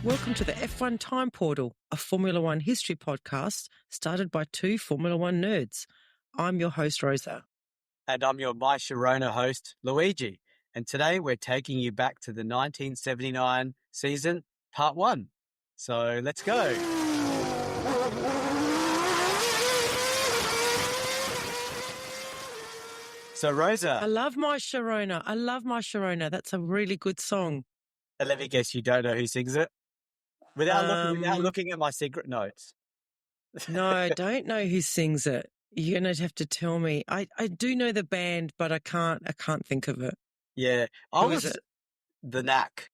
Welcome to the F1 Time Portal, a Formula One history podcast started by two Formula One nerds. I'm your host, Rosa. And I'm your My Sharona host, Luigi. And today we're taking you back to the 1979 season, part one. So let's go. So Rosa. I love My Sharona. That's a really good song. And let me guess, you don't know who sings it? Without looking at my secret notes. No, I don't know who sings it. You're going to have to tell me. I do know the band, but I can't think of it. Yeah. The Knack.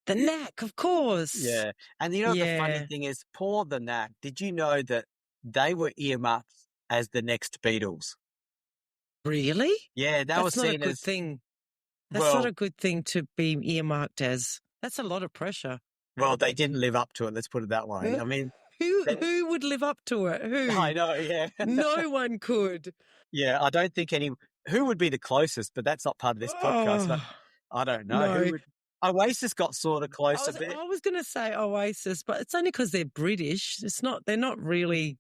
The Knack, of course. Yeah. And you know the funny thing is, poor The Knack, did you know that they were earmarked as the next Beatles? Really? Yeah, That's not a good thing. That's not a good thing to be earmarked as. That's a lot of pressure. Well, they didn't live up to it, let's put it that way. I mean... Who would live up to it? Who? I know, yeah. No one could. Yeah, I don't think who would be the closest, but that's not part of this podcast. But I don't know. No. Oasis got sort of close a bit. I was going to say Oasis, but it's only because they're British. They're not really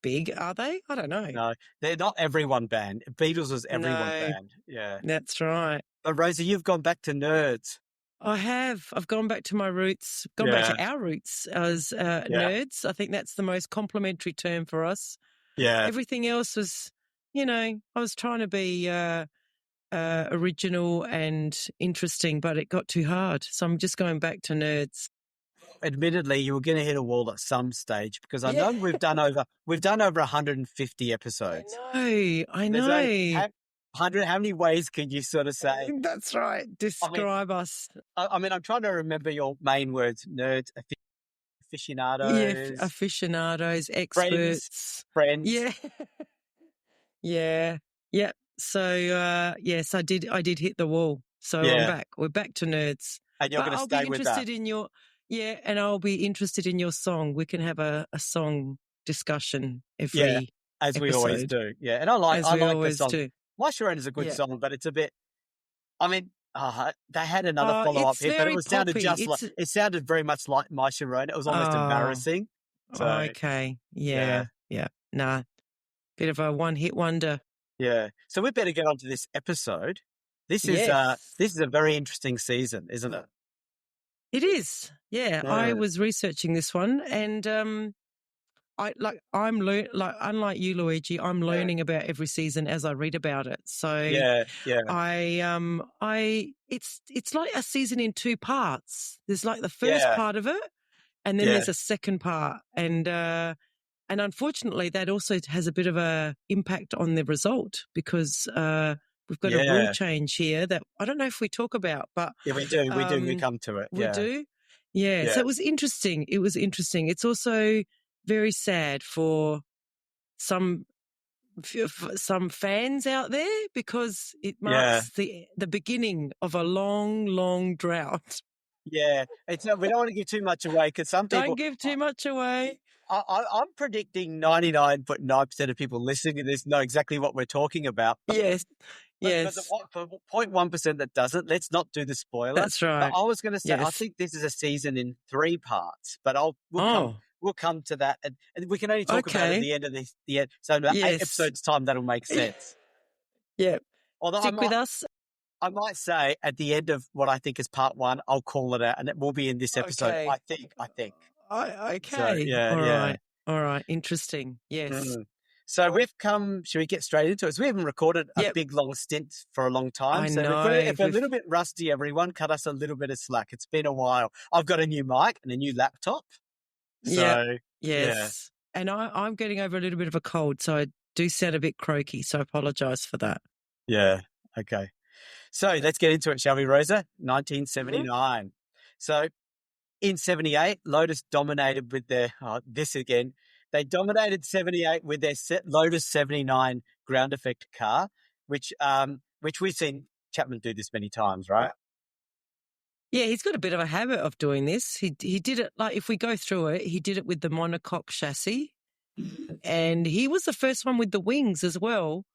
big, are they? I don't know. No, they're not everyone band. Beatles was everyone band. Yeah. That's right. But Rosa, you've gone back to nerds. I have. I've gone back to my roots, back to our roots as nerds. I think that's the most complimentary term for us. Yeah. Everything else was, I was trying to be original and interesting, but it got too hard. So I'm just going back to nerds. Admittedly, you were going to hit a wall at some stage because I know we've done over 150 episodes. I know. How many ways can you sort of say? That's right. Describe us. I mean, I'm trying to remember your main words: nerds, aficionados. Yeah, aficionados, experts. Friends. Yeah. Yeah. So, yes, I did hit the wall. So I'm back. We're back to nerds. And you're going to stay with that. And I'll be interested in your song. We can have a song discussion every as we always do. Yeah, and I like the song. Do. My Sharona is a good song, but it's a bit. I mean, they had another follow-up hit, but it sounded very much like My Sharona. It was almost embarrassing. So, okay, yeah. Nah, bit of a one-hit wonder. Yeah, so we better get on to this episode. This is a very interesting season, isn't it? It is. Yeah, I was researching this one, and unlike you, Luigi, I'm learning about every season as I read about it. So it's like a season in two parts. There's like the first part of it, and then there's a second part, and unfortunately that also has a bit of a impact on the result because we've got a rule change here that I don't know if we talk about, but we do. We come to it. We do. Yeah. So it was interesting. It's also very sad for some fans out there because it marks the beginning of a long drought. Yeah, we don't want to give too much away because some people don't give too much away. I'm predicting 99.9% of people listening to this know exactly what we're talking about. Yes. But for 0.1% that doesn't, let's not do the spoiler. That's right. But I was going to say, I think this is a season in 3 parts, but we'll come to that, and we can only talk about it at the end of the end. So in about 8 episodes' time, that'll make sense. Yeah. Although Stick with us. I might say at the end of what I think is part 1, I'll call it out, and it will be in this episode. Okay. I think. Okay. So, All right. Interesting. Yes. Mm. So we've come. Should we get straight into it? So we haven't recorded a big long stint for a long time. I know. If we're a little bit rusty, everyone, cut us a little bit of slack. It's been a while. I've got a new mic and a new laptop. So yes. And I'm getting over a little bit of a cold, so I do sound a bit croaky. So I apologise for that. Yeah. Okay. So let's get into it, shall we, Rosa? 1979. Mm-hmm. So in 78, Lotus dominated with their They dominated 78 with their Lotus 79 ground effect car, which we've seen Chapman do this many times, right? Yeah, he's got a bit of a habit of doing this. He did it, like, if we go through it, he did it with the monocoque chassis, and he was the first one with the wings as well.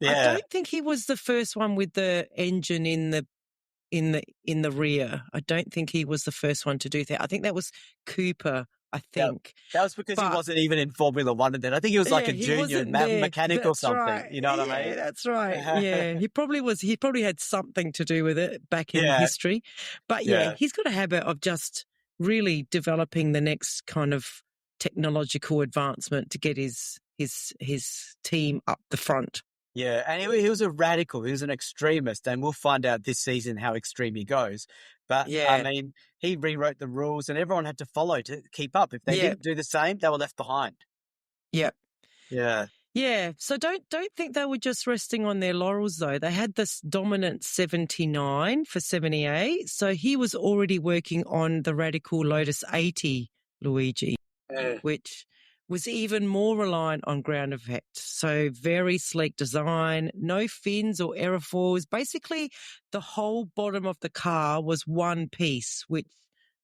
Yeah. I don't think he was the first one with the engine in the in the rear. I don't think he was the first one to do that. I think that was Cooper, I think. That was because he wasn't even in Formula One then. I think he was like a junior mechanic or something. Right. You know what I mean? That's right. Yeah. He probably had something to do with it back in history. But he's got a habit of just really developing the next kind of technological advancement to get his team up the front. Yeah, and he was a radical. He was an extremist, and we'll find out this season how extreme he goes. But, I mean, he rewrote the rules, and everyone had to follow to keep up. If they didn't do the same, they were left behind. Yep. Yeah. Yeah. So don't think they were just resting on their laurels, though. They had this dominant 79 for 78. So he was already working on the radical Lotus 80, Luigi, which was even more reliant on ground effect. So very sleek design, no fins or aerofoils. Basically, the whole bottom of the car was one piece, which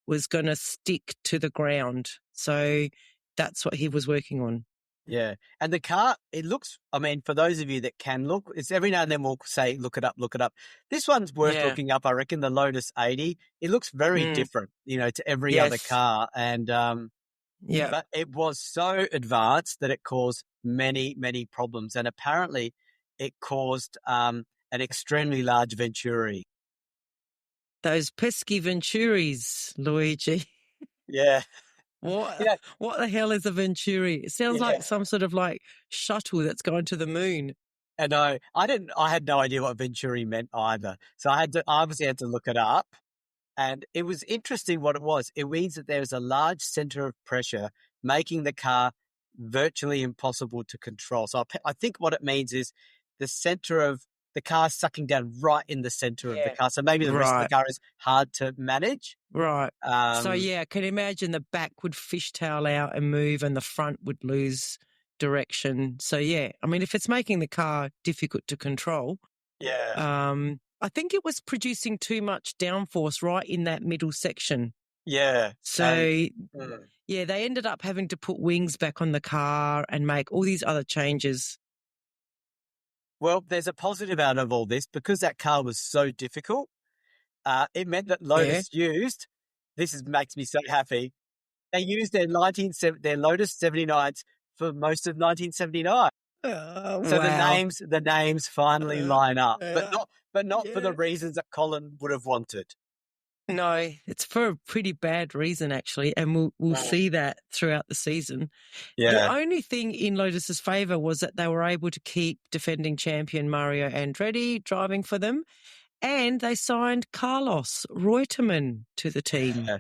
was going to stick to the ground. So that's what he was working on. Yeah. And the car, it looks, I mean, for those of you that can look, it's every now and then we'll say, look it up, look it up. This one's worth looking up, I reckon, the Lotus 80. It looks very different, to every other car. And, but it was so advanced that it caused many, many problems. And apparently it caused an extremely large Venturi. Those pesky Venturis, Luigi. Yeah. What the hell is a Venturi? It sounds like some sort of like shuttle that's going to the moon. And I had no idea what Venturi meant either. So I obviously had to look it up. And it was interesting what it was. It means that there is a large center of pressure making the car virtually impossible to control. So I think what it means is the center of the car sucking down right in the center of the car. So maybe the rest of the car is hard to manage. Right. So, I can imagine the back would fishtail out and move and the front would lose direction. So, I mean, if it's making the car difficult to control. I think it was producing too much downforce right in that middle section. Yeah. So, they ended up having to put wings back on the car and make all these other changes. Well, there's a positive out of all this because that car was so difficult. It meant that Lotus makes me so happy. They used their Lotus 79s for most of 1979. So the names finally line up, but not for the reasons that Colin would have wanted. No, it's for a pretty bad reason actually, and we'll see that throughout the season. Yeah. The only thing in Lotus's favour was that they were able to keep defending champion Mario Andretti driving for them, and they signed Carlos Reutemann to the team. Yeah.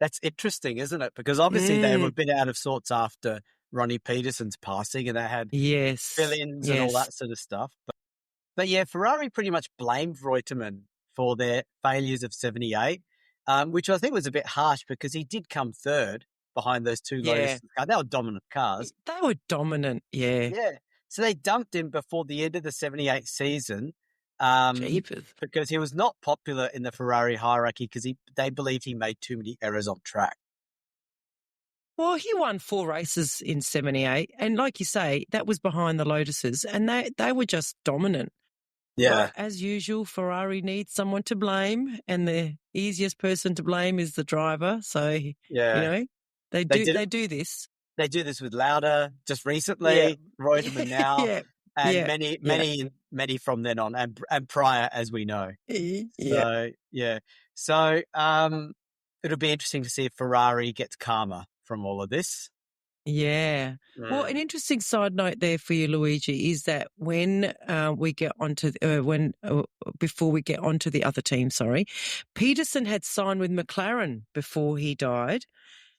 That's interesting, isn't it? Because obviously they were a bit out of sorts after Ronnie Peterson's passing, and they had fill-ins and all that sort of stuff. But Ferrari pretty much blamed Reutemann for their failures of 78, which I think was a bit harsh because he did come third behind those two Lotus cars. They were dominant cars. They were dominant, Yeah. So they dumped him before the end of the 78 season because he was not popular in the Ferrari hierarchy because they believed he made too many errors on track. Well, he won 4 races in 78, and like you say, that was behind the Lotuses, and they were just dominant. Yeah. But as usual, Ferrari needs someone to blame, and the easiest person to blame is the driver. So, they do this. They do this with Lauda just recently, Reutemann now, and many from then on, and prior, as we know. So, it'll be interesting to see if Ferrari gets karma from all of this. Yeah. Well, an interesting side note there for you, Luigi, is that when we get onto before we get onto the other team, Peterson had signed with McLaren before he died.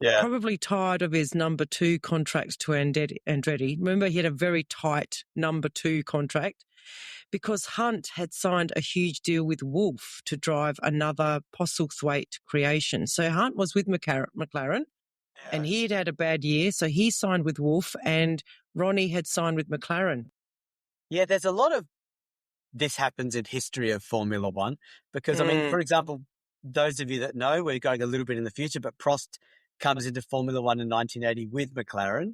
Yeah. Probably tired of his number 2 contracts to Andretti. Remember, he had a very tight number 2 contract because Hunt had signed a huge deal with Wolff to drive another Postlethwaite creation. So Hunt was with McLaren. And he had a bad year, so he signed with Wolff, and Ronnie had signed with McLaren. Yeah, there's a lot of this happens in history of Formula One because, I mean, for example, those of you that know, we're going a little bit in the future, but Prost comes into Formula One in 1980 with McLaren.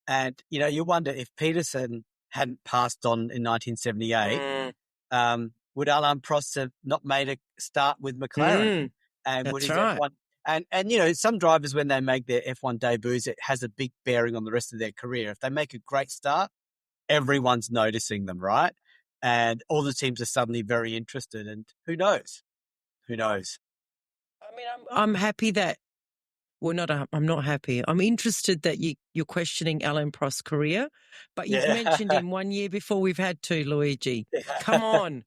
And, you wonder if Peterson hadn't passed on in 1978, would Alain Prost have not made a start with McLaren? And would That's his right. F1 and you know, some drivers when they make their F1 debuts, it has a big bearing on the rest of their career. If they make a great start, everyone's noticing them, right? And all the teams are suddenly very interested. And who knows? Who knows? I mean, I'm happy that. Well, I'm not happy. I'm interested that you're questioning Alain Prost's career, but you've Yeah. mentioned him 1 year before we've had to, Luigi. Come on.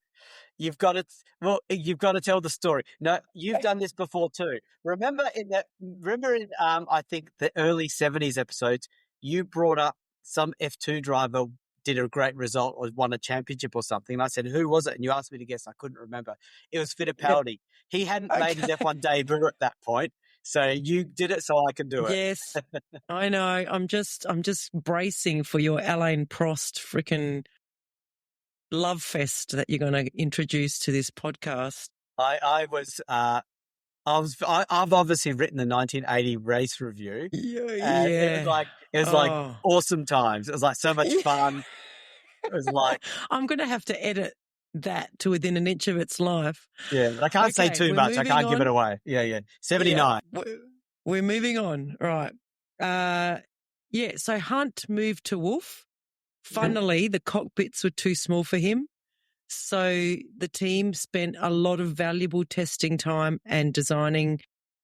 You've got to, well, you've got to tell the story. No, you've done this before too. Remember in I think the early 70s episodes, you brought up some F2 driver did a great result or won a championship or something. And I said, who was it? And you asked me to guess. I couldn't remember. It was Fittipaldi. He hadn't made his F1 debut at that point. So you did it so I could do it. Yes, I know. I'm just bracing for your Alain Prost freaking love fest that you're going to introduce to this podcast. I've obviously written the 1980 race review. Yeah. It was like awesome times. It was like so much fun. It was like I'm going to have to edit that to within an inch of its life. Yeah, but I can't say too much. I can't give it away. Yeah. 79. Yeah, we're moving on. Right. So Hunt moved to Wolf. Funnily, the cockpits were too small for him. So the team spent a lot of valuable testing time and designing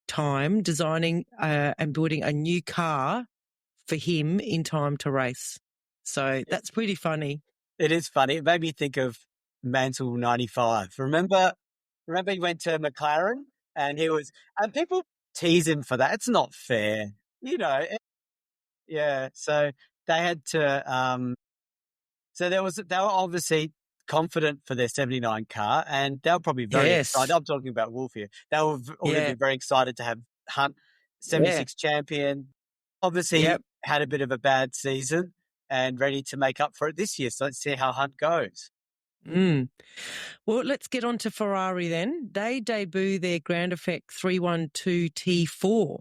and building a new car for him in time to race. So that's pretty funny. It is funny. It made me think of Mansell 95. Remember he went to McLaren and people tease him for that. It's not fair. You know, so they had to, so they were obviously confident for their 79 car and they were probably very excited. I'm talking about Wolf here. They were already very excited to have Hunt, 76 champion, obviously had a bit of a bad season and ready to make up for it this year. So let's see how Hunt goes. Well, let's get on to Ferrari then. They debut their Ground Effect 312 T4,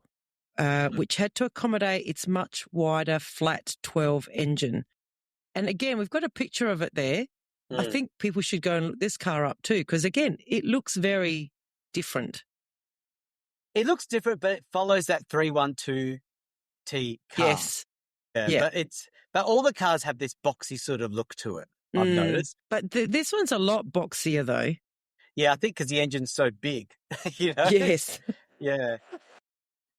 which had to accommodate its much wider flat 12 engine. And again, we've got a picture of it there. I think people should go and look this car up too, because again, it looks very different. It looks different, but it follows that 312T car. Yes. Yeah. But all the cars have this boxy sort of look to it, I've noticed. But this one's a lot boxier though. Yeah, I think because the engine's so big, you know? Yes. Yeah.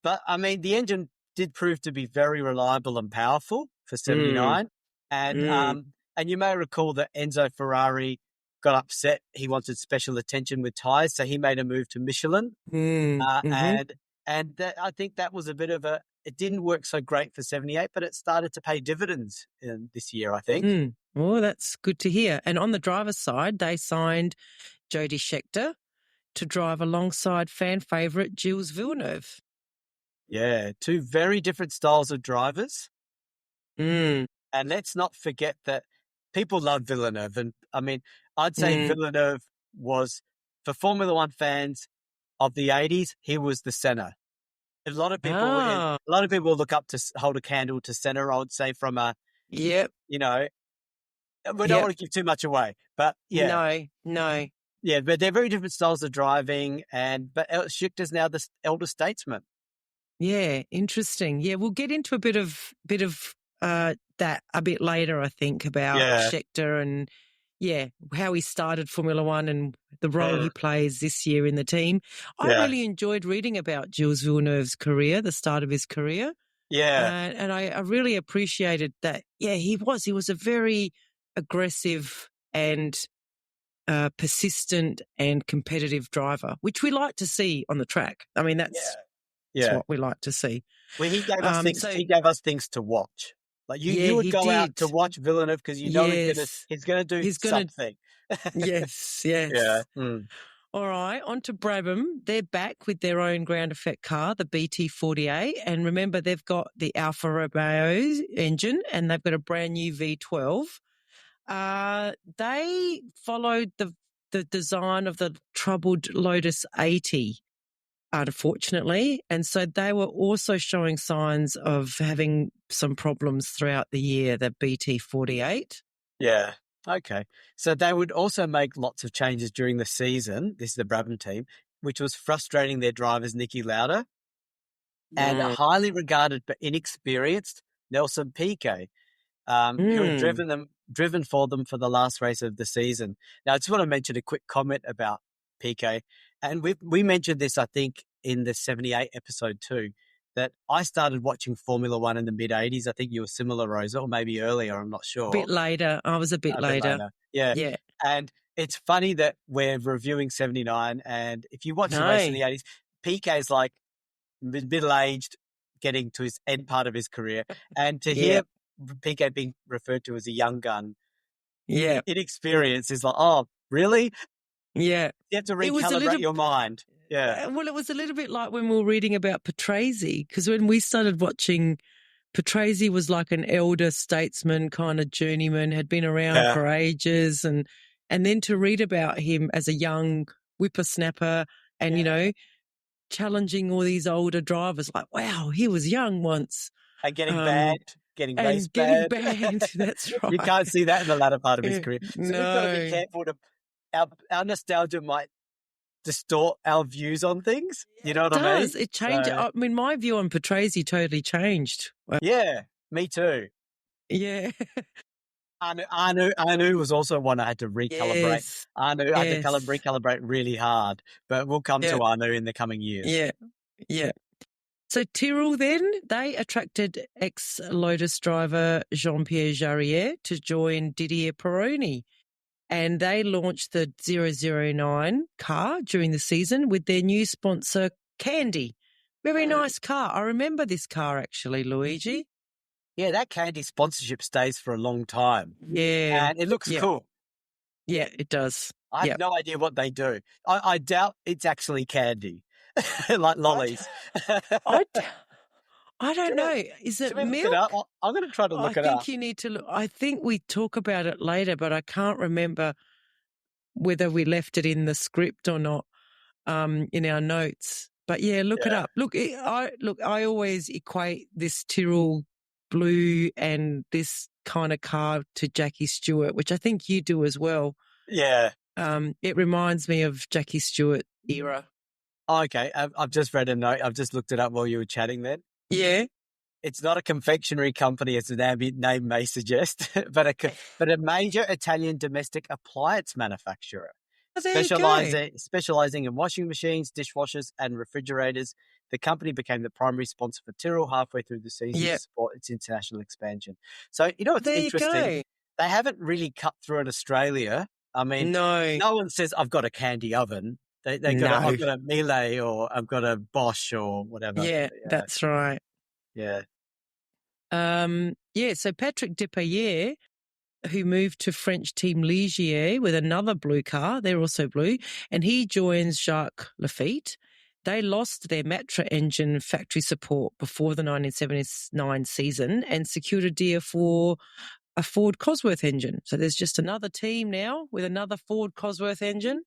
But, I mean, the engine did prove to be very reliable and powerful for 79. And you may recall that Enzo Ferrari got upset. He wanted special attention with tyres, so he made a move to Michelin. And I think that was a bit of it didn't work so great for 78, but it started to pay dividends this year, I think. Well, that's good to hear. And on the driver's side, they signed Jody Scheckter to drive alongside fan favourite Gilles Villeneuve. Yeah, two very different styles of drivers. And let's not forget that people love Villeneuve. And, I mean, I'd say Villeneuve was, for Formula One fans of the 80s, he was the Senna. A lot of people look up to hold a candle to Senna, I would say, from a, you know, we don't want to give too much away, but yeah. No. Yeah, but they're very different styles of driving, but Schechter's now the elder statesman. Yeah, interesting. Yeah, we'll get into a bit of that a bit later, I think, about Scheckter and how he started Formula One and the role he plays this year in the team. I really enjoyed reading about Gilles Villeneuve's career, the start of his career. Yeah. And I really appreciated that. Yeah, he was a very aggressive and persistent and competitive driver, which we like to see on the track. I mean, that's what we like to see. Well, he gave us things. He gave us things to watch. Like you would go out to watch Villeneuve because you know he's going to do something. Yes. Yeah. All right, on to Brabham. They're back with their own ground effect car, the BT48. And remember, they've got the Alfa Romeo engine and they've got a brand new V12. They followed the design of the troubled Lotus 80, unfortunately. And so they were also showing signs of having some problems throughout the year, the BT48. Yeah. Okay. So they would also make lots of changes during the season. This is the Brabham team, which was frustrating their drivers, Nicky Lauda and Mm. highly regarded but inexperienced Nelson Piquet, who had Mm. driven for them for the last race of the season. Now, I just want to mention a quick comment about Piquet. And we mentioned this, I think, in the 78 episode too, that I started watching Formula One in the mid-'80s. I think you were similar, Rosa, or maybe earlier, I'm not A sure. bit later. I was a bit A bit later. later. Yeah. Yeah. And it's funny that we're reviewing 79, and if you watch the race in No. the 80s, Piquet's like middle-aged, getting to his end part of his career. And to Yeah. hear Piquet being referred to as a young gun, Yeah. inexperienced, is like, oh, really? Yeah. You have to It was a recalibrate little. your mind. Yeah. Well, it was a little bit like when we were reading about Patrese, because when we started watching, Patrese was like an elder statesman, kind of journeyman, had been around Yeah. for ages, and then to read about him as a young whippersnapper, and challenging all these older drivers, like, wow, he was young once, And getting um, banned, getting race and getting banned. banned. That's You right. can't see that in the latter part of his career. So we've got to be No. careful our nostalgia might distort our views on things. You know what I mean? Does it change? So, I mean, my view on Patrese totally changed. yeah, me too. Yeah. Anu was also one I had to recalibrate. Yes. Anu, I had to Yes. recalibrate really hard, but we'll come Yeah. to Anu in the coming years. Yeah. Yeah. So Tyrrell then, they attracted ex-Lotus driver Jean-Pierre Jarier to join Didier Pironi. And they launched the 009 car during the season with their new sponsor, Candy. Very nice car. I remember this car actually, Luigi. Yeah, that Candy sponsorship stays for a long time. Yeah. And it looks cool. Yeah, it does. I have no idea what they do. I doubt it's actually candy, like lollies. I don't know. Is it Should we milk? look it up? I'm going to try to look it up. I think you need to look. I think we talk about it later, but I can't remember whether we left it in the script or not, in our notes. But yeah, look it up. Look, I always equate this Tyrrell blue and this kind of car to Jackie Stewart, which I think you do as well. Yeah. It reminds me of Jackie Stewart era. Oh, okay. I've just read a note. I've just looked it up while you were chatting then. Yeah. It's not a confectionery company, as the name may suggest, but a major Italian domestic appliance manufacturer. Specializing in washing machines, dishwashers, and refrigerators. The company became the primary sponsor for Tyrrell halfway through the season to support its international expansion. So, what's interesting? They haven't really cut through in Australia. I mean, no one says, I've got a candy oven. I've got a Miele or I've got a Bosch or whatever. Yeah, that's right. Yeah. So Patrick Depailler, who moved to French team Ligier with another blue car, they're also blue, and he joins Jacques Lafitte. They lost their Matra engine factory support before the 1979 season and secured a deal for a Ford Cosworth engine. So there's just another team now with another Ford Cosworth engine.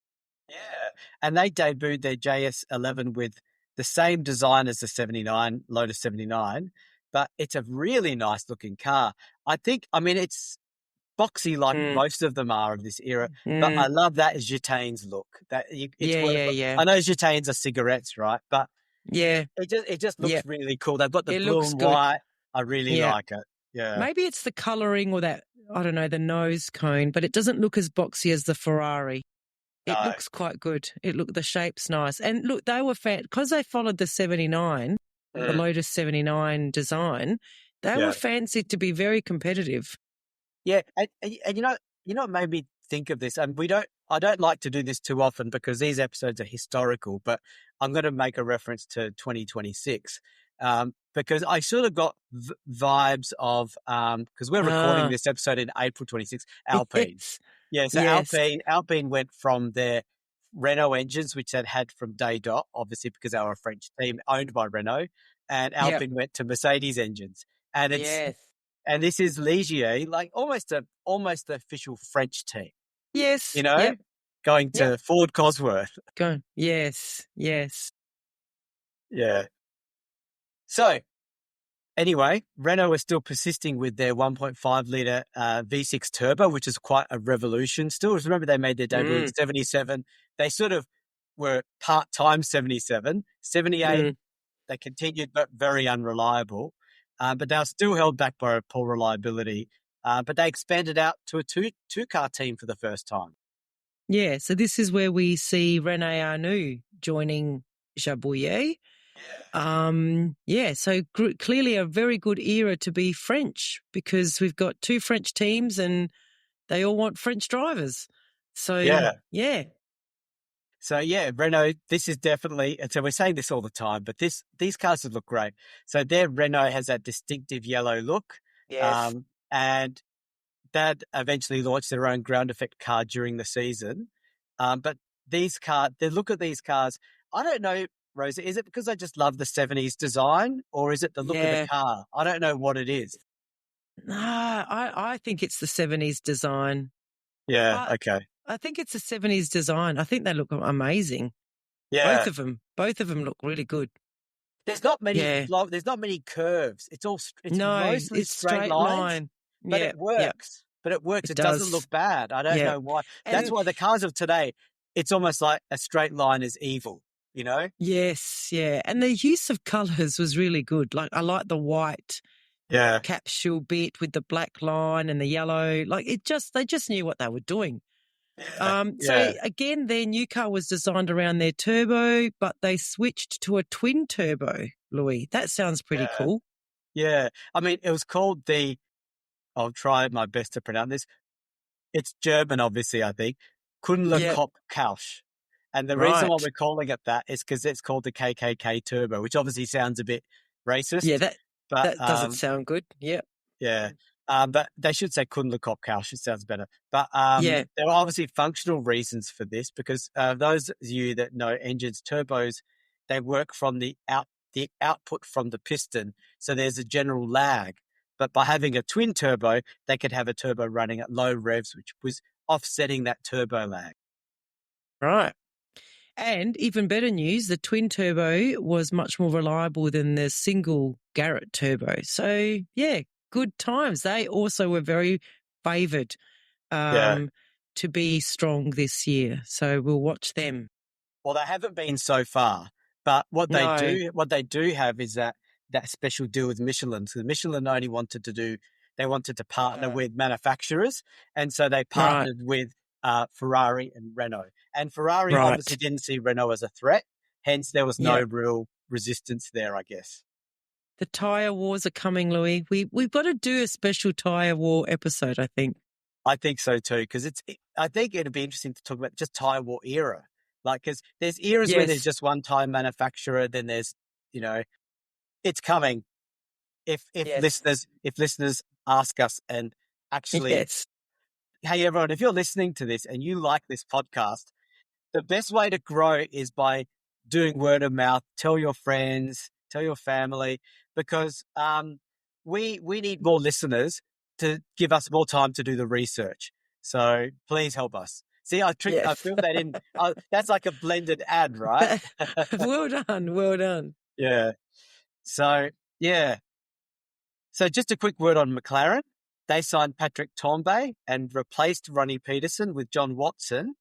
Yeah, and they debuted their JS11 with the same design as the 79, Lotus 79, but it's a really nice looking car. It's boxy like most of them are of this era, but I love that Gitane's look. I know Gitanes are cigarettes, right? But it just looks really cool. They've got the blue and white. I really like it. Yeah, maybe it's the colouring or that, I don't know, the nose cone, but it doesn't look as boxy as the Ferrari. It looks quite good. The shape's nice. And look, they were because they followed the 79, the Lotus 79 design, they were fancied to be very competitive. Yeah, and what made me think of this, and I don't like to do this too often because these episodes are historical, but I'm going to make a reference to 2026 because I sort of got vibes of, because we're recording this episode in April 26th, Alpine. Yes. Yeah, so Alpine went from their Renault engines, which they'd had from day dot, obviously because they were a French team owned by Renault, and Alpine went to Mercedes engines. And and this is Ligier, like almost the official French team. Yes. Going to Ford Cosworth. Yes. Yeah. So Anyway, Renault is still persisting with their 1.5 litre V6 turbo, which is quite a revolution still. Remember, they made their debut in 77. They sort of were part-time 77. 78, they continued, but very unreliable. But they were still held back by poor reliability. But they expanded out to a two-car team for the first time. Yeah, so this is where we see René Arnoux joining Jabouillet. So clearly a very good era to be French, because we've got two French teams and they all want French drivers. So, yeah. So, Renault, this is definitely, and so we're saying this all the time, but these cars look great. So their Renault has that distinctive yellow look. Yes. And that eventually launched their own ground effect car during the season. But the look at these cars, I don't know, Rosa, is it because I just love the 70s design, or is it the look of the car? I don't know what it is. No, I think it's the 70s design. Yeah, okay. I think it's the 70s design. I think they look amazing. Yeah. Both of them look really good. There's not many there's not many curves. It's mostly straight lines. But it works. But it works. It doesn't look bad. I don't know why. That's why the cars of today, it's almost like a straight line is evil, you know? Yes, yeah. And the use of colours was really good. Like, I like the white capsule bit with the black line and the yellow. Like, they just knew what they were doing. So again, their new car was designed around their turbo, but they switched to a twin turbo, Louis. That sounds pretty cool. Yeah. I mean, it was called I'll try my best to pronounce this. It's German, obviously, I think. Kunle-Kopf-Kausch. And the reason why we're calling it that is because it's called the KKK Turbo, which obviously sounds a bit racist. Yeah, that doesn't sound good. Yeah. Yeah. But they should say Kunle-Kopf-Kausch. It sounds better. But there are obviously functional reasons for this, because those of you that know engines, turbos, they work from the output from the piston. So there's a general lag. But by having a twin turbo, they could have a turbo running at low revs, which was offsetting that turbo lag. Right. And even better news, the twin turbo was much more reliable than the single Garrett turbo. So, good times. They also were very favoured to be strong this year. So we'll watch them. Well, they haven't been so far, but what they do have is that special deal with Michelin. So Michelin only wanted to partner with manufacturers, and so they partnered with Ferrari and Renault. And Ferrari obviously didn't see Renault as a threat, hence there was no real resistance there, I guess. The tyre wars are coming, Louis. We've got to do a special tyre war episode, I think. I think so too, because I think it'd be interesting to talk about just tyre war era. Like, because there's eras where there's just one tyre manufacturer, then there's, it's coming. If listeners ask us and actually, hey everyone, if you're listening to this and you like this podcast, the best way to grow is by doing word of mouth. Tell your friends, tell your family, because we need more listeners to give us more time to do the research. So please help us. See, I filled that in. That's like a blended ad, right? Well done. Yeah. So, So just a quick word on McLaren. They signed Patrick Tambay and replaced Ronnie Peterson with John Watson.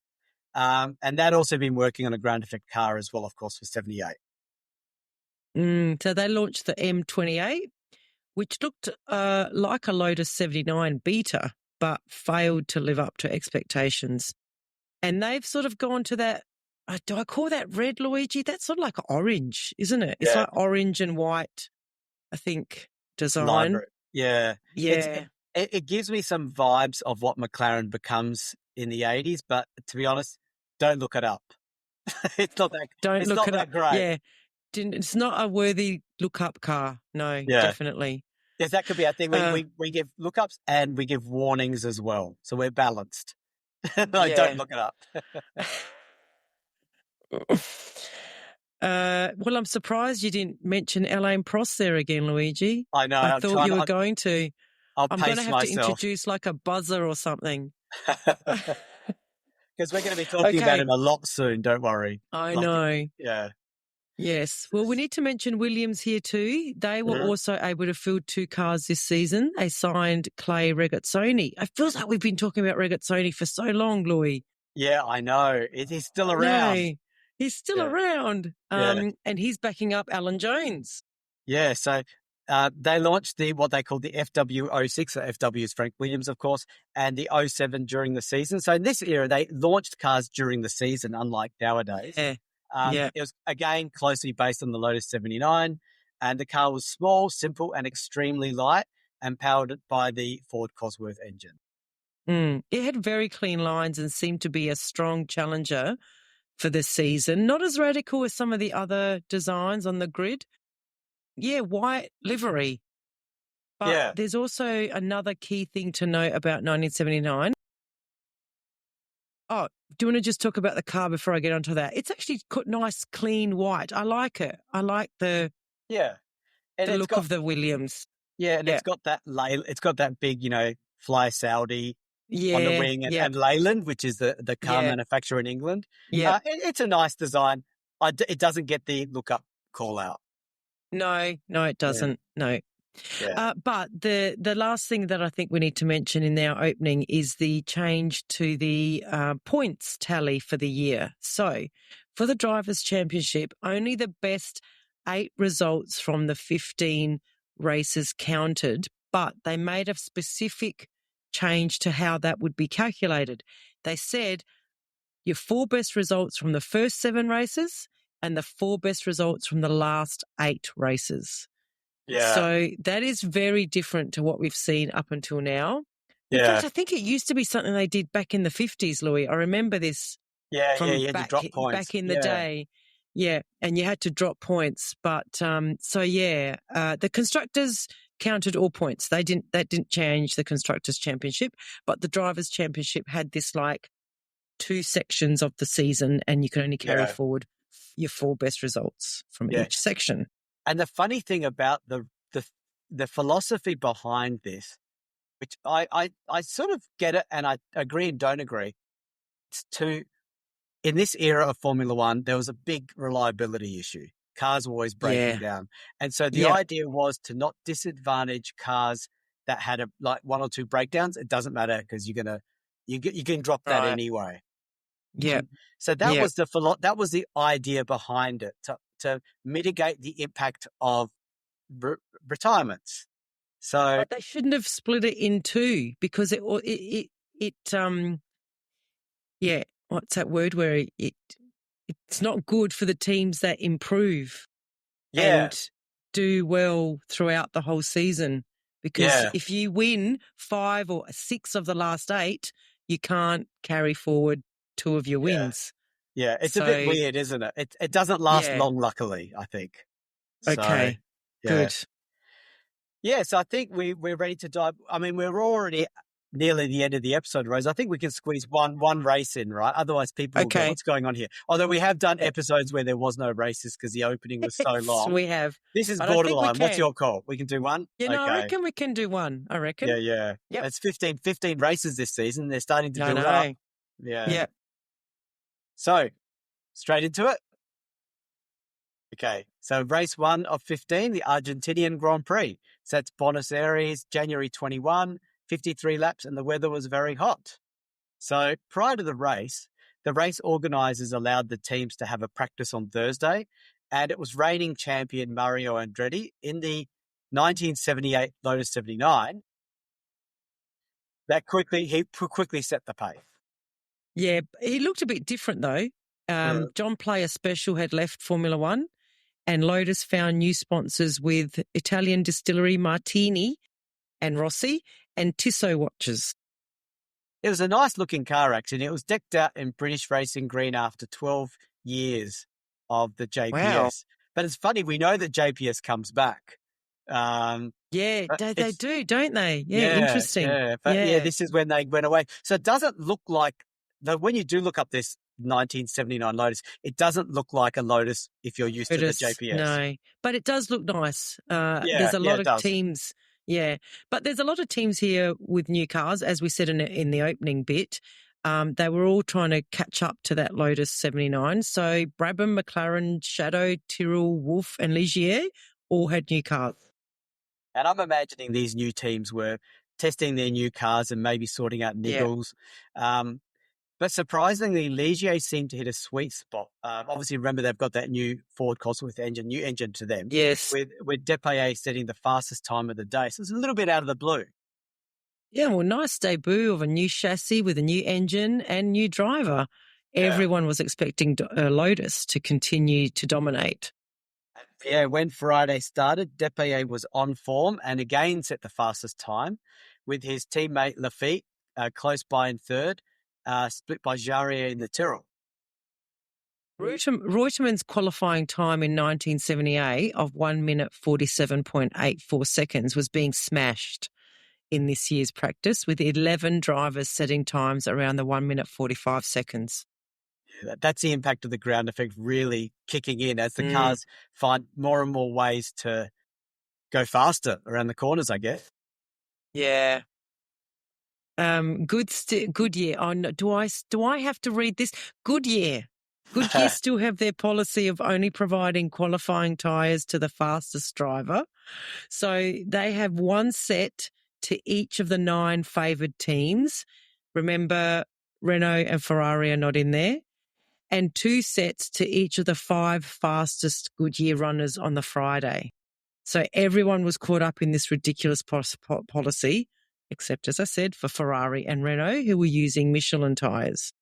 And they'd also been working on a ground effect car as well, of course, for 78. So they launched the M28, which looked like a Lotus 79 Beta, but failed to live up to expectations. And they've sort of gone to that, do I call that red, Luigi? That's sort of like orange, isn't it? It's like orange and white, I think, design. Library. Yeah. It gives me some vibes of what McLaren becomes in the 80s, but to be honest, don't look it up. It's not that great. Yeah. It's not a worthy look-up car. No, definitely. Yes, that could be our thing. We give look-ups and we give warnings as well. So we're balanced. Don't look it up. Well, I'm surprised you didn't mention Alain Prost there again, Luigi. I know. I thought you were going to. I'm going to have to introduce like a buzzer or something. Because we're going to be talking about him a lot soon, don't worry. I know. Yeah. Yes. Well, we need to mention Williams here too. They were Mhm. also able to field 2 cars this season. They signed Clay Regazzoni. It feels like we've been talking about Regazzoni for so long, Louis. Yeah, I know. He's still around. No, he's still Yeah, around. yeah. And he's backing up Alan Jones. Yeah, so they launched what they call the FW06, so FW is Frank Williams, of course, and the '07 during the season. So in this era, they launched cars during the season, unlike nowadays. Yeah. Yeah. It was, again, closely based on the Lotus 79, and the car was small, simple, and extremely light, and powered by the Ford Cosworth engine. It had very clean lines and seemed to be a strong challenger for the season. Not as radical as some of the other designs on the grid. Yeah, white livery. But Yeah. there's also another key thing to note about 1979. Oh, do you want to just talk about the car before I get onto that? It's actually nice, clean white. I like it. I like the Yeah. And it's look got, of the Williams. yeah, and Yeah. it's got that big, Fly Saudi on the wing, and Yeah. Leyland, which is the car Yeah. manufacturer in England. Yeah. It's a nice design. It doesn't get the look-up call out. No, it doesn't. No. Yeah. But the last thing that I think we need to mention in our opening is the change to the points tally for the year. So for the Drivers' Championship, only the best 8 results from the 15 races counted, but they made a specific change to how that would be calculated. They said your 4 best results from the first 7 races and the 4 best results from the last 8 races. Yeah. So that is very different to what we've seen up until now. In fact, I think it used to be something they did back in the 50s, Louis. I remember this from you had to drop points. back in the day. Yeah, and you had to drop points. But the constructors counted all points. That didn't change the Constructors' Championship, but the Drivers' Championship had this 2 sections of the season, and you can only carry forward your 4 best results from each section. And the funny thing about the philosophy behind this, which I sort of get it, and I agree and don't agree, it's in this era of Formula One, there was a big reliability issue. Cars were always breaking down. And so the idea was to not disadvantage cars that had 1 or 2 breakdowns. It doesn't matter because you can drop that anyway. Yeah. So that was that was the idea behind it, to mitigate the impact of retirements. So but they shouldn't have split it in 2 because what's that word where it's not good for the teams that improve and do well throughout the whole season. Because if you win 5 or 6 of the last 8, you can't carry forward 2 of your wins. Yeah, it's a bit weird, isn't it? It doesn't last long, luckily, I think. Okay, good. Yeah, so I think we're ready to dive. I mean, we're already nearly the end of the episode, Rose. I think we can squeeze one race in, right? Otherwise, people will go, what's going on here? Although we have done episodes where there was no races because the opening was so long. We have. This is borderline. What's your call? We can do one? I reckon we can do one. I reckon. Yeah. Yep. It's 15 races this season. They're starting to build up. Yeah. So, straight into it. Okay, so race 1 of 15, the Argentinian Grand Prix. So that's Buenos Aires, January 21, 53 laps, and the weather was very hot. So prior to the race organisers allowed the teams to have a practice on Thursday, and it was reigning champion Mario Andretti in the 1978 Lotus 79 that he quickly set the pace. Yeah, he looked a bit different though. John Player Special had left Formula One, and Lotus found new sponsors with Italian distillery Martini and Rossi and Tissot watches. It was a nice looking car, actually. It was decked out in British racing green after 12 years of the JPS. Wow. But it's funny, we know that JPS comes back. They do, don't they? Yeah, interesting. Yeah, but this is when they went away. So it doesn't look like, when you do look up this 1979 Lotus, it doesn't look like a Lotus if you're used to the JPS. No, but it does look nice. There's a lot of teams. Yeah, but there's a lot of teams here with new cars, as we said in the opening bit. They were all trying to catch up to that Lotus 79. So Brabham, McLaren, Shadow, Tyrrell, Wolf and Ligier all had new cars. And I'm imagining these new teams were testing their new cars and maybe sorting out niggles. But surprisingly, Ligier seemed to hit a sweet spot. Obviously, remember they've got that new Ford Cosworth engine, new engine to them. Yes. With Depailler setting the fastest time of the day. So it's a little bit out of the blue. Yeah, well, nice debut of a new chassis with a new engine and new driver. Yeah. Everyone was expecting Lotus to continue to dominate. Yeah, when Friday started, Depailler was on form and again set the fastest time with his teammate Lafitte close by in third, split by Jarier in the Tyrrell. Reutemann's qualifying time in 1978 of 1 minute 47.84 seconds was being smashed in this year's practice, with 11 drivers setting times around the 1 minute 45 seconds. Yeah, that's the impact of the ground effect really kicking in as the cars find more and more ways to go faster around the corners, I guess. Yeah. Goodyear. Oh, no, do I have to read this? Goodyear still have their policy of only providing qualifying tyres to the fastest driver. So they have one set to each of the 9 favoured teams. Remember, Renault and Ferrari are not in there. And 2 sets to each of the 5 fastest Goodyear runners on the Friday. So everyone was caught up in this ridiculous policy, except, as I said, for Ferrari and Renault, who were using Michelin tyres.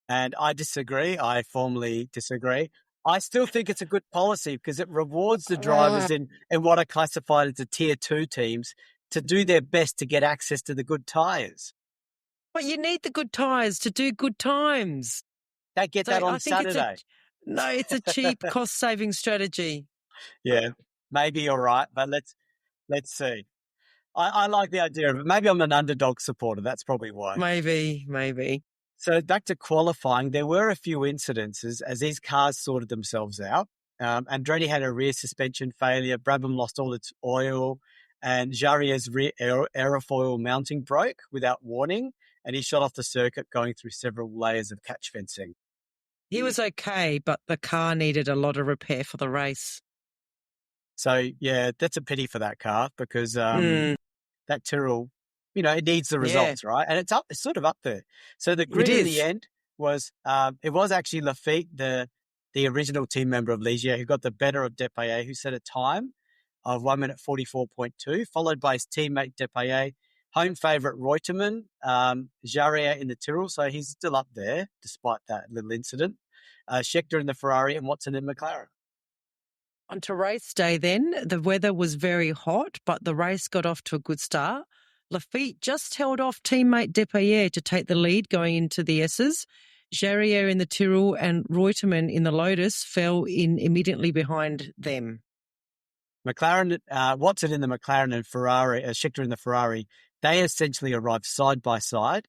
And I disagree. I formally disagree. I still think it's a good policy because it rewards the drivers in what are classified as the tier 2 teams to do their best to get access to the good tyres. But you need the good tyres to do good times. They get that on Saturday. It's a cheap cost-saving strategy. Yeah, maybe you're right, but let's see. I like the idea of it. Maybe I'm an underdog supporter. That's probably why. Maybe. So back to qualifying, there were a few incidences as these cars sorted themselves out. Andretti had a rear suspension failure. Brabham lost all its oil, and Jarrier's rear aerofoil mounting broke without warning, and he shot off the circuit going through several layers of catch fencing. He was okay, but the car needed a lot of repair for the race. So, yeah, that's a pity for that car because that Tyrrell, it needs the results, right? And it's sort of up there. So the grid in the end was, it was actually Lafitte, the original team member of Ligier, who got the better of Depailler, who set a time of 1 minute 44.2, followed by his teammate Depailler, home favourite Reutemann, Jarier in the Tyrrell, so he's still up there despite that little incident. Scheckter in the Ferrari and Watson in McLaren. On to race day then, the weather was very hot, but the race got off to a good start. Lafitte just held off teammate Depailler to take the lead going into the S's. Jarier in the Tyrrell and Reutemann in the Lotus fell in immediately behind them. McLaren, Watson in the McLaren and Ferrari, Scheckter in the Ferrari, they essentially arrived side by side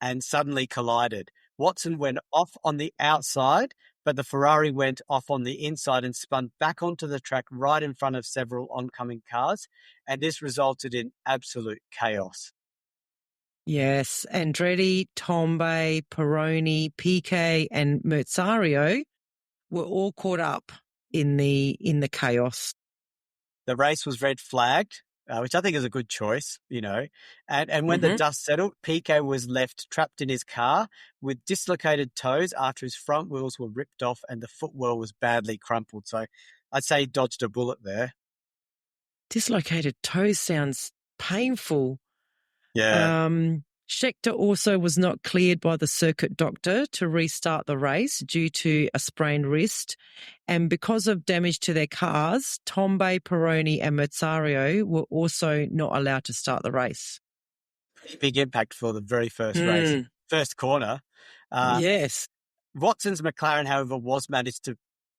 and suddenly collided. Watson went off on the outside, but the Ferrari went off on the inside and spun back onto the track right in front of several oncoming cars, and this resulted in absolute chaos. Yes, Andretti, Tombe, Peroni, Piquet and Merzario were all caught up in the chaos. The race was red flagged, which I think is a good choice, And when the dust settled, Piquet was left trapped in his car with dislocated toes after his front wheels were ripped off and the footwell was badly crumpled. So I'd say he dodged a bullet there. Dislocated toes sounds painful. Yeah. Scheckter also was not cleared by the circuit doctor to restart the race due to a sprained wrist. And because of damage to their cars, Tombe, Peroni and Merzario were also not allowed to start the race. Big impact for the very first race. First corner. Yes. Watson's McLaren, however, was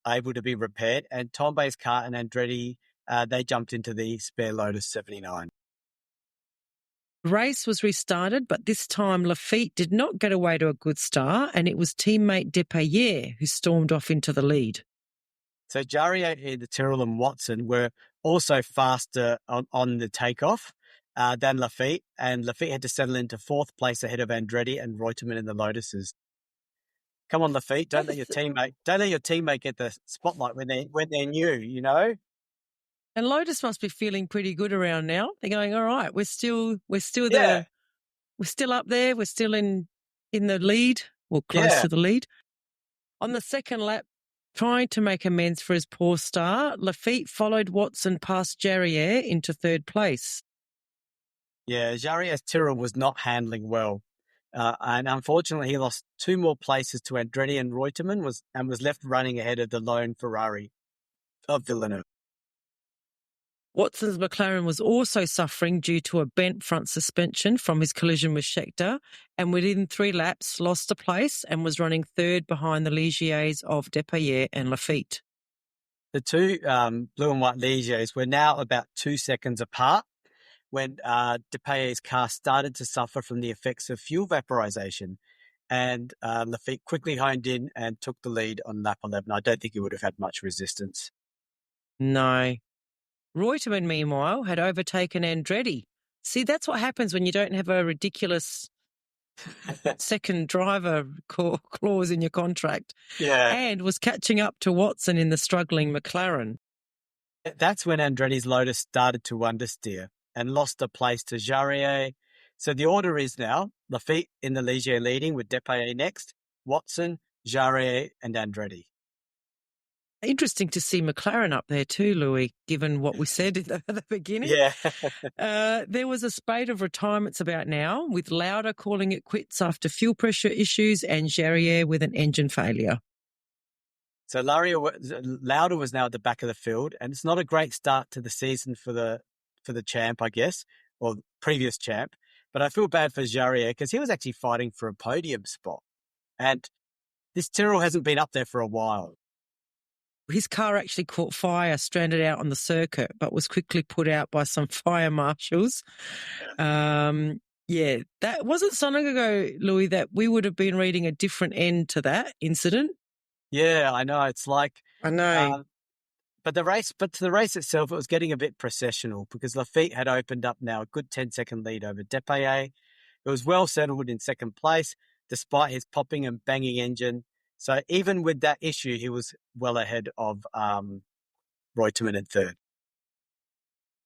able to be repaired, and Tombe's car and Andretti, they jumped into the spare Lotus 79. The race was restarted, but this time Lafitte did not get away to a good start, and it was teammate Depailler who stormed off into the lead. So Jarier, the Tyrrell and Watson were also faster on the takeoff, than Lafitte, and Lafitte had to settle into fourth place ahead of Andretti and Reutemann in the Lotuses. Come on, Lafitte, don't let your teammate get the spotlight when they're new, you know? And Lotus must be feeling pretty good around now. They're going, all right, we're still Yeah. we're still up there. We're still in the lead or close Yeah. to the lead. On the second lap, trying to make amends for his poor start, Lafitte followed Watson past Jarriere into third place. Yeah, Jarrier's Tyrrell was not handling well. And unfortunately, he lost 2 more places to Andretti and Reutemann and was left running ahead of the lone Ferrari of Villeneuve. Watson's McLaren was also suffering due to a bent front suspension from his collision with Scheckter, and within 3 laps lost a place and was running third behind the Ligiers of Depailler and Lafitte. The 2 blue and white Ligiers were now about 2 seconds apart when Depailler's car started to suffer from the effects of fuel vaporization, and Lafitte quickly honed in and took the lead on lap 11. I don't think he would have had much resistance. No. Reutemann, meanwhile, had overtaken Andretti. See, that's what happens when you don't have a ridiculous second driver clause in your contract. Yeah. And was catching up to Watson in the struggling McLaren. That's when Andretti's Lotus started to understeer and lost a place to Jarriere. So the order is now Lafitte in the Ligier leading with Depailler next, Watson, Jarriere and Andretti. Interesting to see McLaren up there too, Louis, given what we said at the beginning. Yeah. There was a spate of retirements about now, with Lauda calling it quits after fuel pressure issues and Jarriere with an engine failure. So Lauda was now at the back of the field, and it's not a great start to the season for the champ, I guess, or previous champ. But I feel bad for Jarriere because he was actually fighting for a podium spot. And this Tyrrell hasn't been up there for a while. His car actually caught fire, stranded out on the circuit, but was quickly put out by some fire marshals. Yeah, that wasn't so long ago, Louis, that we would have been reading a different end to that incident. Yeah, I know. It's like I know. But to the race itself, it was getting a bit processional because Lafitte had opened up now a good 10-second lead over Depailler. It was well settled in second place, despite his popping and banging engine. So even with that issue, he was well ahead of Reutemann in third.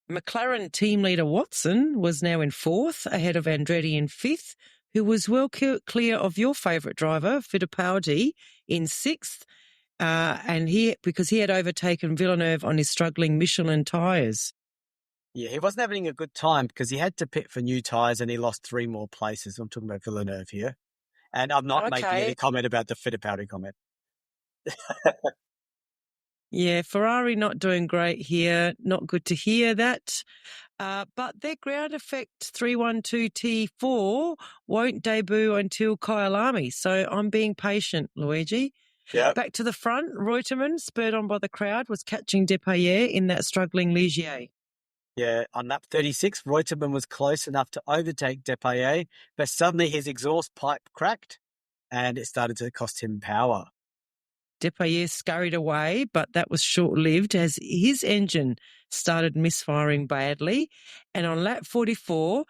McLaren team leader Watson was now in fourth, ahead of Andretti in fifth, who was well clear of your favourite driver, Fittipaldi, in sixth, because he had overtaken Villeneuve on his struggling Michelin tyres. Yeah, he wasn't having a good time because he had to pit for new tyres and he lost 3 more places. I'm talking about Villeneuve here. And I'm not making any comment about the Fittipaldi comment. Yeah, Ferrari not doing great here. Not good to hear that. But their ground effect 312T4 won't debut until Kyalami. So I'm being patient, Luigi. Yeah. Back to the front, Reutemann, spurred on by the crowd, was catching Depailler in that struggling Ligier. Yeah, on lap 36, Reutemann was close enough to overtake Depailler, but suddenly his exhaust pipe cracked and it started to cost him power. Depailler scurried away, but that was short-lived as his engine started misfiring badly. And on lap 44,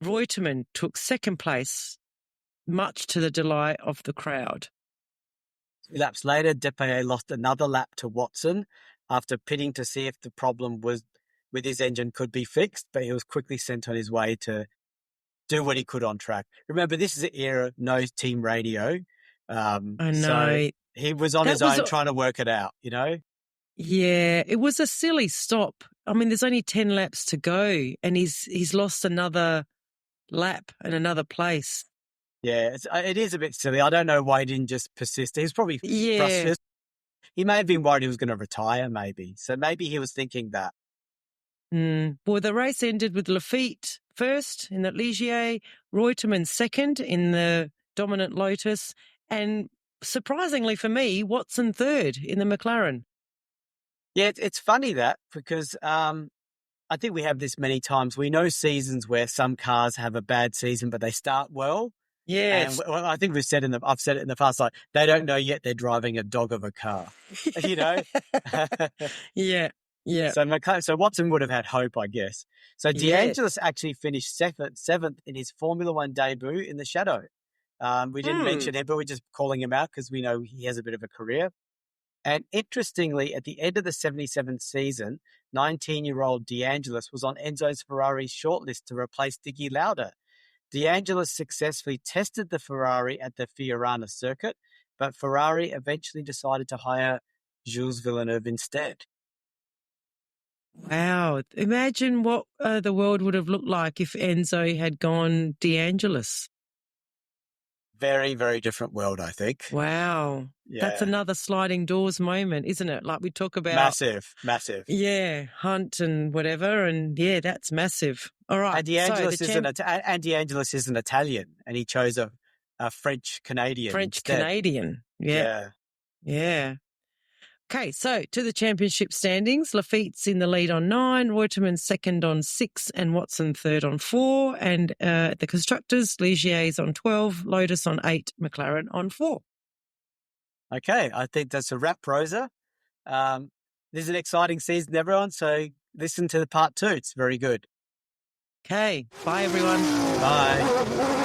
Reutemann took second place, much to the delight of the crowd. 2 laps later, Depailler lost another lap to Watson after pitting to see if the problem with his engine could be fixed, but he was quickly sent on his way to do what he could on track. Remember, this is an era of no team radio. I know. So he was on his own trying to work it out, you know? Yeah, it was a silly stop. I mean, there's only 10 laps to go and he's lost another lap and another place. Yeah, it is a bit silly. I don't know why he didn't just persist. He was probably frustrated. He may have been worried he was going to retire, maybe. So maybe he was thinking that. Well, the race ended with Lafitte first in the Ligier, Reutemann second in the dominant Lotus, and surprisingly for me, Watson third in the McLaren. Yeah, it's funny that because I think we have this many times. We know seasons where some cars have a bad season, but they start well. Yes. And I think I've said it in the past, like they don't know yet they're driving a dog of a car, you know? Yeah. Yeah. So Watson would have had hope, I guess. So De Yes. Angelis actually finished seventh in his Formula One debut in the Shadow. We didn't mention him, but we're just calling him out because we know he has a bit of a career. And interestingly, at the end of the 77 season, 19-year-old De Angelis was on Enzo's Ferrari shortlist to replace Niki Lauda. De Angelis successfully tested the Ferrari at the Fiorano circuit, but Ferrari eventually decided to hire Jules Villeneuve instead. Wow. Imagine what the world would have looked like if Enzo had gone De Angelis. Very, very different world, I think. Wow. Yeah. That's another sliding doors moment, isn't it? Like we talk about. Massive. Yeah, Hunt and whatever. And yeah, that's massive. All right. And De Angelis isn't Italian, and he chose a French Canadian. French Canadian. Yeah. Okay, so to the championship standings, Lafitte's in the lead on 9, Reutemann second on 6, and Watson third on 4. And the constructors, Ligier's on 12, Lotus on 8, McLaren on 4. Okay, I think that's a wrap, Rosa. This is an exciting season, everyone, so listen to the part 2. It's very good. Okay, bye everyone. Bye.